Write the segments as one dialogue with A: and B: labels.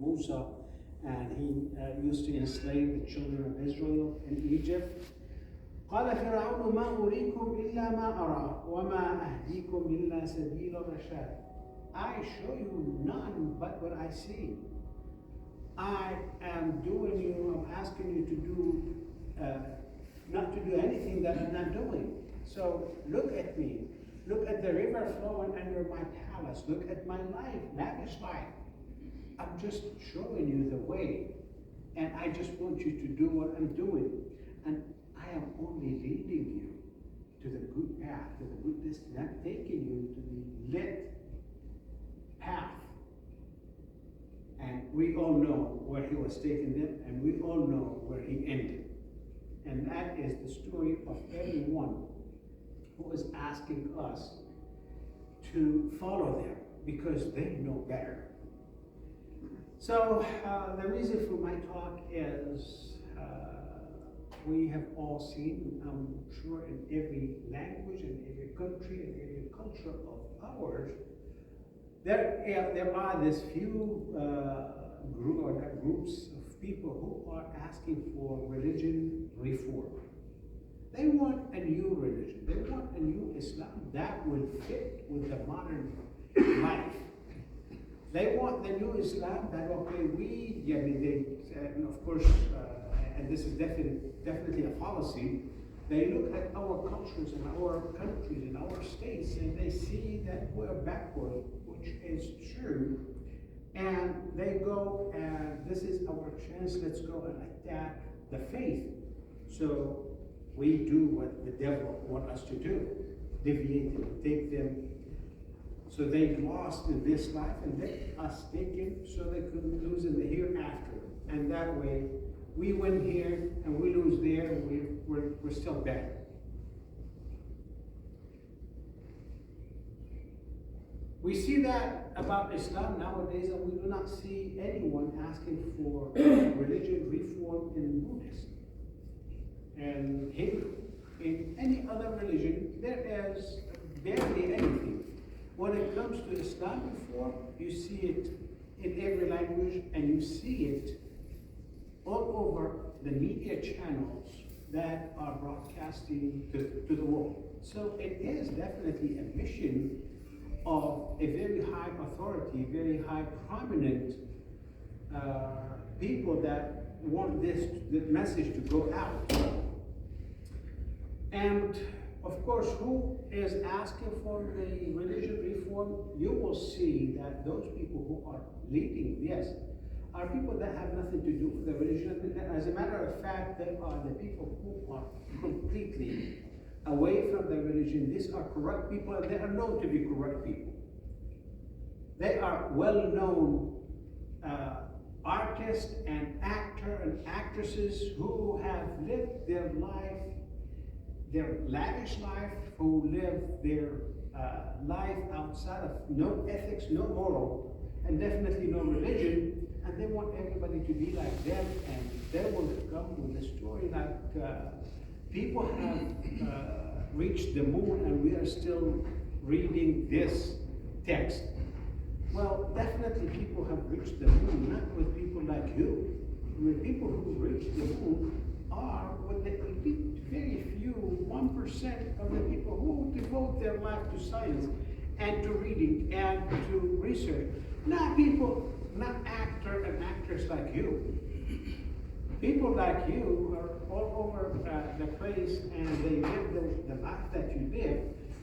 A: Musa, and he used to enslave the children of Israel in Egypt. قال فرعون ما أريكم إلا ما أرى وما أهديكم إلا سبيل الرشاد. I show you none but what I see. I am asking you to do, not to do anything that I'm not doing. So look at me. Look at the river flowing under my palace. Look at my life, lavish life. I'm just showing you the way. And I just want you to do what I'm doing. And I am only leading you to the good path, to the good destiny. I'm taking you to the lit path. And we all know where he was taking them, and we all know where he ended. And that is the story of everyone who is asking us to follow them because they know better. So the reason for my talk is we have all seen, I'm sure in every language, in every country, in every culture of ours, there are these few groups of people who are asking for religion reform. They want a new religion. They want a new Islam that will fit with the modern life. They want the new Islam that, and of course, and this is definitely a policy, they look at our cultures and our countries and our states and they see that we're backward, which is true, and they go and this is our chance, let's go and attack the faith. So we do what the devil wants us to do, deviate them, take them. So they lost in this life and let us take him so they could lose in the hereafter. And that way, we win here and we lose there, and we're still better. We see that about Islam nowadays, and we do not see anyone asking for religion reform in Buddhism and Hindu. In any other religion, there is barely anything. When it comes to Islam reform, you see it in every language, and you see it all over the media channels that are broadcasting to the world. So it is definitely a mission of a very high authority, very high prominent people that want this message to go out. And of course, who is asking for the religion reform? You will see that those people who are leading this are people that have nothing to do with the religion. As a matter of fact, they are the people who are completely away from the religion. These are corrupt people, and they are known to be corrupt people. They are well-known artists and actors and actresses who have lived their life, their lavish life, who live their life outside of no ethics, no moral, and definitely no religion, and they want everybody to be like them, and they will come with a story like people have reached the moon and we are still reading this text. Well, definitely people have reached the moon, not with people like you. I mean, people who reach the moon are with the elite, very few, 1% of the people who devote their life to science and to reading and to research. Not people, not actor and actors like you. People like you are all over the place, and they live the life that you live,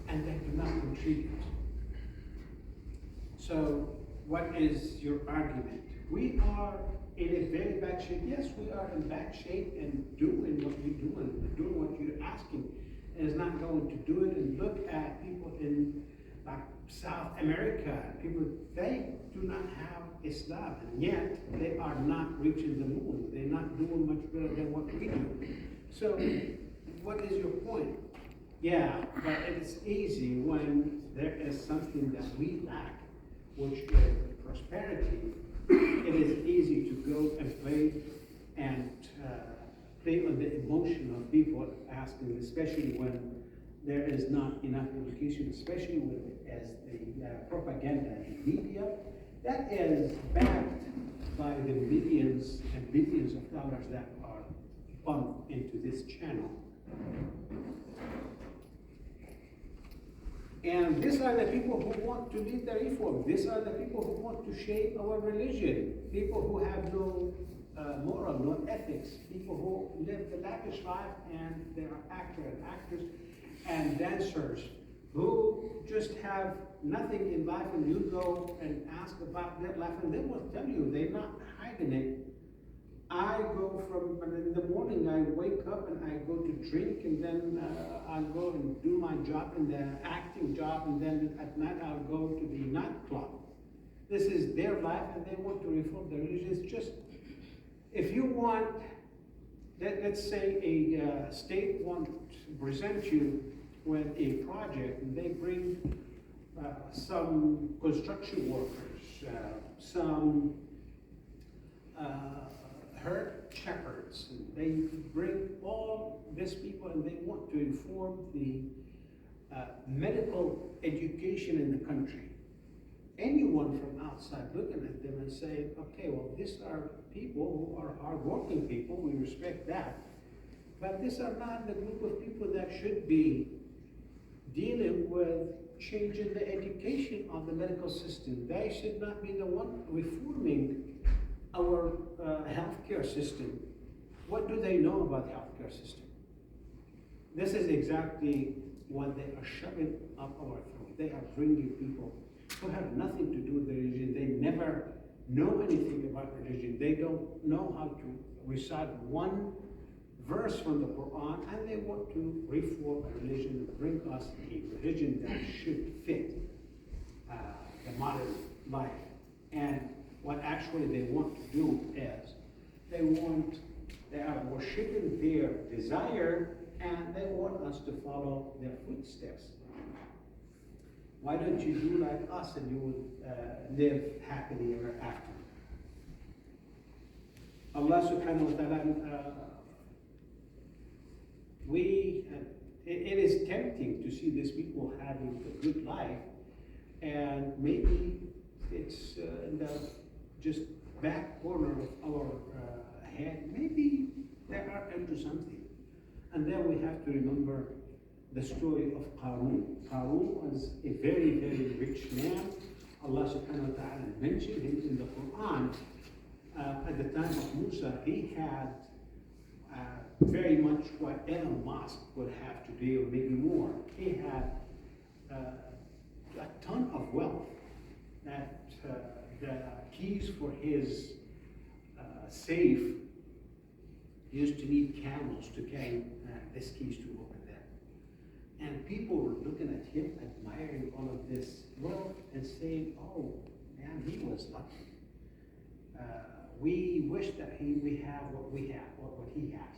A: and they do not contribute. So, what is your argument? We are in a very bad shape. Yes, we are in bad shape, and doing what we do and doing what you're asking is not going to do it. And look at people in like South America. People, they do not have Islam, and yet they are not reaching the moon. They're not doing much better than what we do. So, what is your point? Yeah, but it's easy when there is something that we lack, which is prosperity. It is easy to go and play on the emotion of people asking, especially when there is not enough education, especially when as the propaganda and media that is backed by the millions and billions of dollars that are pumped into this channel. And these are the people who want to lead the reform. These are the people who want to shape our religion. People who have no moral, no ethics. People who live the lavish life, and they are actors and actors and dancers who just have nothing in life, and you go and ask about their life, and they will tell you, they're not hiding it. I go from, in the morning I wake up and I go to drink, and then I'll go and do my job in the acting job, and then at night I'll go to the nightclub. This is their life, and they want to reform the religion. It's just, if you want, let's say a state wants to present you with a project, and they bring some construction workers, some herd shepherds. They bring all these people, and they want to inform the medical education in the country. Anyone from outside looking at them and saying, okay, well, these are people who are hardworking people, we respect that, but these are not the group of people that should be dealing with changing the education of the medical system. They should not be the one reforming our healthcare system. What do they know about healthcare system? This is exactly what they are shoving up our throat. They are bringing people who have nothing to do with religion. They never know anything about religion. They don't know how to recite one verse from the Quran, and they want to reform a religion and bring us a religion that should fit the modern life. And what actually they want to do is they are worshiping their desire, and they want us to follow their footsteps. Why don't you do like us, and you will live happily ever after? Allah subhanahu wa ta'ala, it is tempting to see these people having a good life, and maybe it's in the just back corner of our head, maybe they are into something. And then we have to remember the story of Qarun. Qarun was a very, very rich man. Allah subhanahu wa ta'ala mentioned him in the Quran. At the time of Musa, he had very much what Elon Musk would have today, or maybe more. He had a ton of wealth. That the keys for his safe used to need camels to carry these keys to open them. And people were looking at him, admiring all of this wealth, and saying, oh man, he was lucky. We wish that we have what we have, what he has.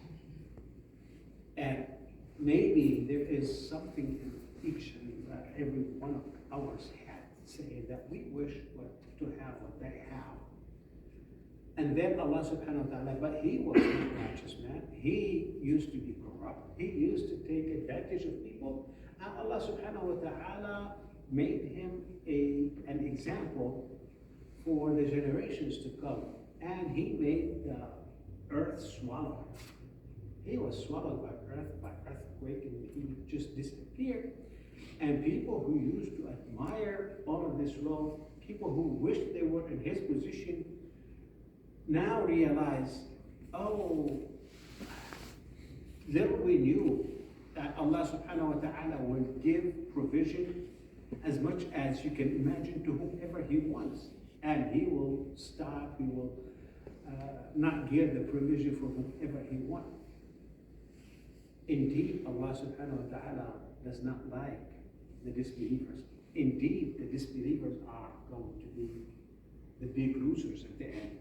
A: And maybe there is something in each and every one of ours head saying that we wish to have what they have. And then Allah subhanahu wa ta'ala, but he was not a righteous man. He used to be corrupt. He used to take advantage of people. And Allah subhanahu wa ta'ala made him an example for the generations to come. And he made the earth swallow him. He was swallowed by earthquake, and he just disappeared. And people who used to admire all of this wealth, people who wished they were in his position, now realize, oh, little we knew that Allah subhanahu wa ta'ala will give provision as much as you can imagine to whomever he wants. And he will stop, he will not give the provision for whomever he wants. Indeed, Allah subhanahu wa ta'ala does not like the disbelievers. Indeed, the disbelievers are going to be the big losers at the end.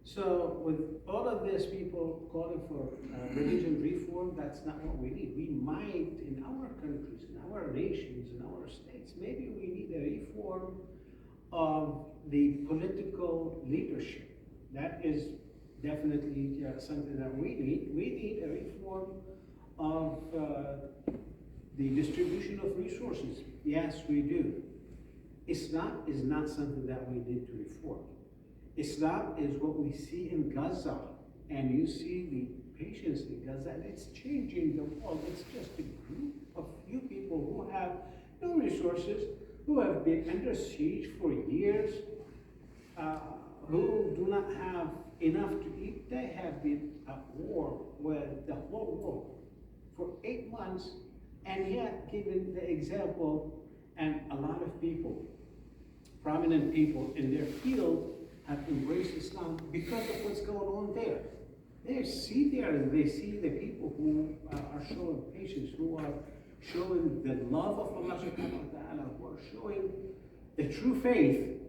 A: So with all of these people calling for religion reform, that's not what we need. We might, in our countries, in our nations, in our states, maybe we need a reform of the political leadership. That is definitely something that we need. We need a reform of the distribution of resources. Yes, we do. Islam is not something that we need to reform. Islam is what we see in Gaza, and you see the patients in Gaza, and it's changing the world. It's just a group of few people who have no resources, who have been under siege for years, who do not have enough to eat. They have been at war with the whole world for 8 months, and yet given the example, and a lot of people, prominent people in their field, have embraced Islam because of what's going on there. They see the people who are showing patience, who are showing the love of Allah subhanahu wa ta'ala, who are showing the true faith,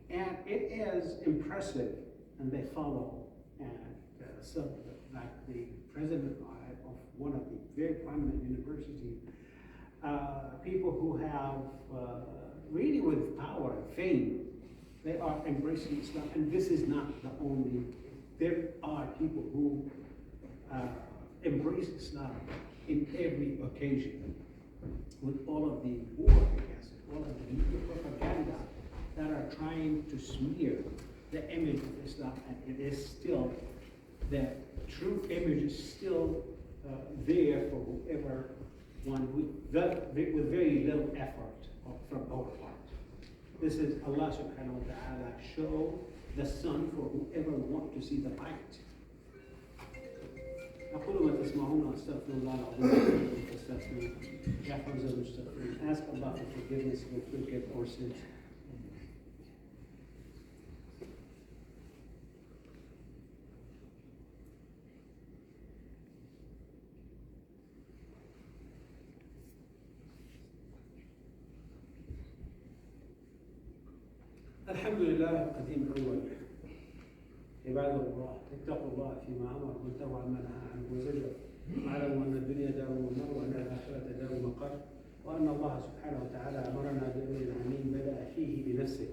A: and it is impressive, and they follow. And so, like the president of one of the very prominent universities, people who have really with power and fame, they are embracing Islam, and this is not the only. There are people who embrace Islam in every occasion, with all of the war against it, all of the media propaganda that are trying to smear the image of Islam, and it is still, the true image is still there for whoever one with very little effort from our part. This is Allah subhanahu wa ta'ala show the sun for whoever want to see the light. أقول ما تسمعون وأستغفر الله العظيم واستغفروه يحفظ المستغفرين. Ask Allah for forgiveness and forgive our sins. الحمد لله القديم الأول. عباد الله اتقوا الله فيما أمر وانتهوا عما نهى عنه وزجر، واعلموا أن الدنيا دار ممر وأن الآخرة دار مقر، وأن الله سبحانه وتعالى أمرنا بأمر عميم بدأ فيه بنفسه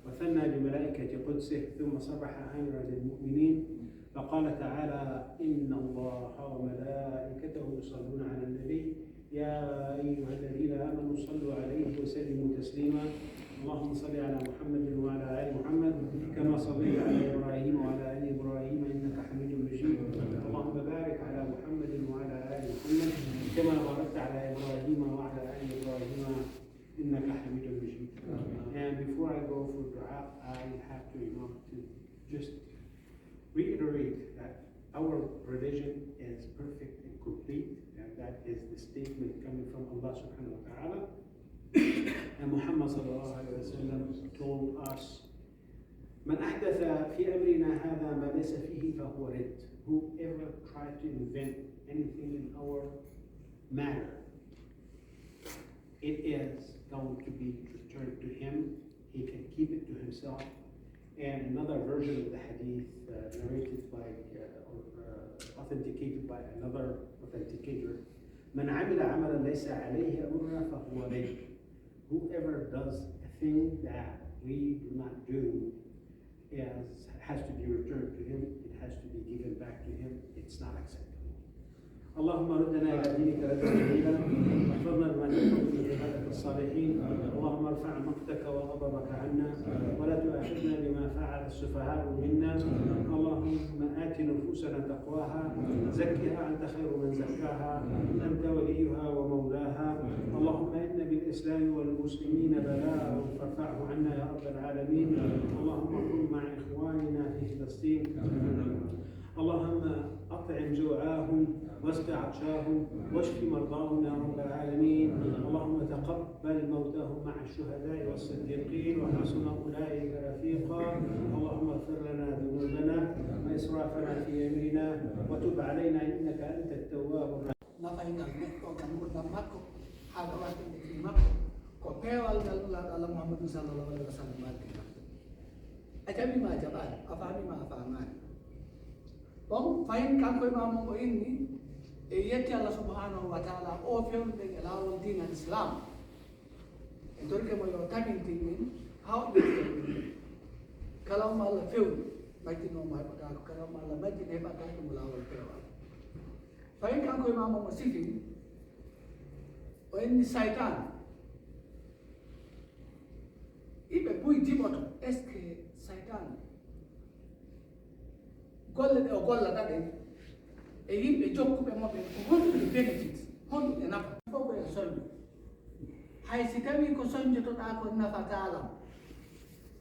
A: وثنى بملائكة قدسه ثم صبح أمرا للمؤمنين فقال تعالى: إن الله وملائكته يصلون على النبي يا أيها الذين آمنوا صلوا عليه وسلموا تسليما. اللهم صل على محمد وعلى آل محمد كما صليت على إبراهيم وعلى آل إبراهيم إنك حميد مجيد. اللهم بارك على محمد وعلى آل محمد كما باركت على إبراهيم وعلى آل إبراهيم إنك حميد مجيد. And before I go for dua, I have to just reiterate that our religion is perfect and complete, and that is the statement coming from Allah subhanahu wa ta'ala. And Muhammad sallallahu alayhi wa sallam told us, "Man ahdatha fi amrina hadha ma laysa fihi fahuwa ridd." Whoever tried to invent anything in our matter, it is going to be returned to him. He can keep it to himself. And another version of the hadith narrated by or authenticated by another authenticator, "Man amila amalan laysa alayhi amruna fahuwa ridd." Whoever does a thing that we do not do has to be returned to him. It has to be given back to him. It's not acceptable. اللهم ردنا إلى دينك ردا جميلا واحفظنا بما تحفظ به عبادك الصالحين. اللهم ارفع مقتك وغضبك عنا ولا تؤاخذنا بما فعل السفهاء منا. اللهم آت نفوسنا تقواها زكها أنت خير من زكاها أنت وليها ومولاها. اللهم إن بالإسلام والمسلمين بلاء فارفعه عنا يا رب العالمين. اللهم كن مع إخواننا في فلسطين. اللهم أطعم جوعاهم واسق عطشاهم واشف مرضاهم يا رب العالمين. اللهم تقبل موتاهم مع الشهداء والصديقين وحسن أولئك رفيقا. اللهم اغفر لنا ذنوبنا وإسرافنا في أمرنا وتب علينا إنك أنت التواب الرحيم.
B: Bom, fahim kan koy mamong ko ini, iyati Allah subhanahu wa ta'ala o film de alawal din ang Islam. Ito rin mo yung taming tingin, how it is. Kalau mala film, may tinomay pagkako, kalau mala may tinay pagkako mulawal film. Fahim kan koy mamong masifin, o ini Satan. Ibe bui dimoto, eske Satan. golle ɗe o gollata ɗe e yimɓe jokkuɓe maɓɓe ko honɗuɗe bénéfice honɗuɗe nafa fof ko en soñjo hay si tawi ko soñjotoɗa ko nafatalam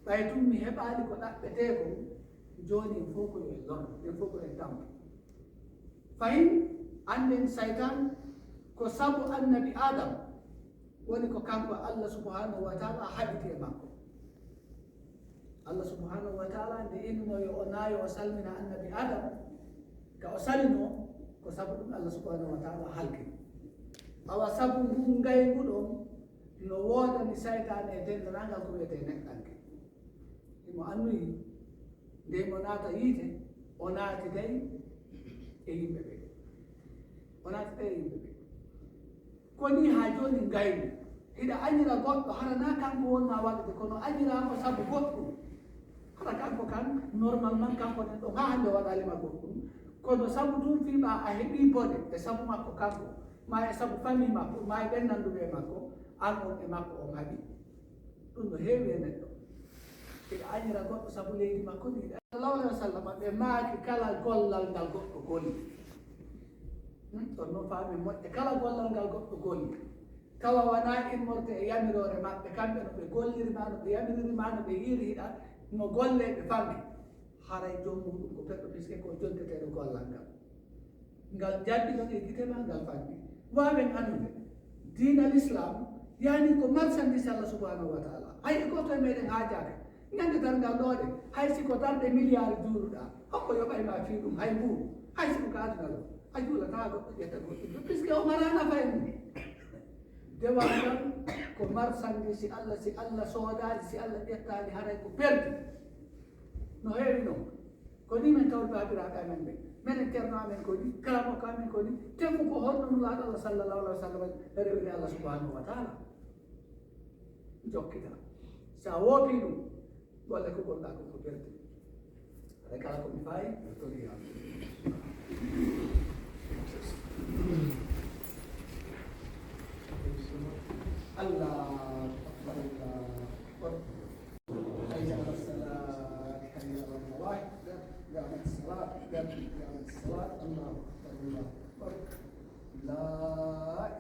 B: ɓay tum mi heɓali ko ɗaɓɓete ko joni en fof ko yo en lor en fof ko en tampa fayin anden saytan ko sabu annabi adam woni ko kanko Allah subhanahu wa taala haɓiti e makko Allah subhanahu wa taala nde inno yo o naayo o salmina annabi adam ka o salino ko sabu ɗum Allah subhanahu wa taala halki awa sabu ndu ngaygu ɗon no woodani saytane e dendarangal ko wiyete neɗɗanke imo annuyi nde mo naata yiite o naati day e yimɓe ɓe o naati day e yimɓe ɓe koni ha joni ngaygu hiɗa añira goɗɗo hara na kanko wonna waɗde kono añiramo sabu goɗɗum hara kanko kan normalement kanko nen ɗo ha hande waɗalima goɗɗum kono sabu tum fiiɓa a heeɓi bone e sabu makko kanko ma e sabu famille makko ma e ɓennanduɓe e makko an on e makko on haaɓi ɗum no heewi e neɗɗo hiɗa añira goɗɗo sabu leydi makko ɗi sallallahu alayhi wa sallam ɓe maaki kala gollal ngal goɗɗo golli ɗon noon faami moƴƴe kala gollal ngal goɗɗo golli tawa wona immorde e yamirore maɓɓe kamɓe no ɓe gollirima no ɓe yamiririma no ɓe yirihiɗa no golleɓe fammi haray jomum ɗum ko perɗo puisque ko jonteteɗo gollal ngal jabbi ɗon e gitema ngal fammi wawen andude diina l'islam yani ko marchandise Allah subhanahu wa taala hay goto e meɗen haajaka ñande dargal ɗoɗe hay siko darɗe milliard juuruɗa hokko yoɓayma fi ɗum hay mbuuru hay siko ko aduna ɗo a juulata goɗɗo ƴetta goɗɗo puisque o mara nafa e mum dewangal ko marchandise si Allah soodani si Allah ƴettani haray ko perdi no heewi noon ko ni men tawde babiraɓe amen ɓe minen ceerno amen ko ni kala makko amen ko ni temmo ko honno nulaaɗo Allah sallallahu alaihi wa sallam rewide Allah subhanahu wa taala jokkita sa woopi ɗum golle ko gonɗa ko perdi aɗa kala ko mi fayi mi tori Allah akbar حي على الصلاة حي على الفلاح قامت الصلاة قامت الصلاة الله أكبر الله أكبر لا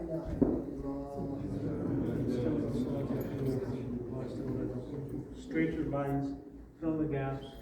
B: إله إلا الله.
C: Straight your lines, fill the gaps.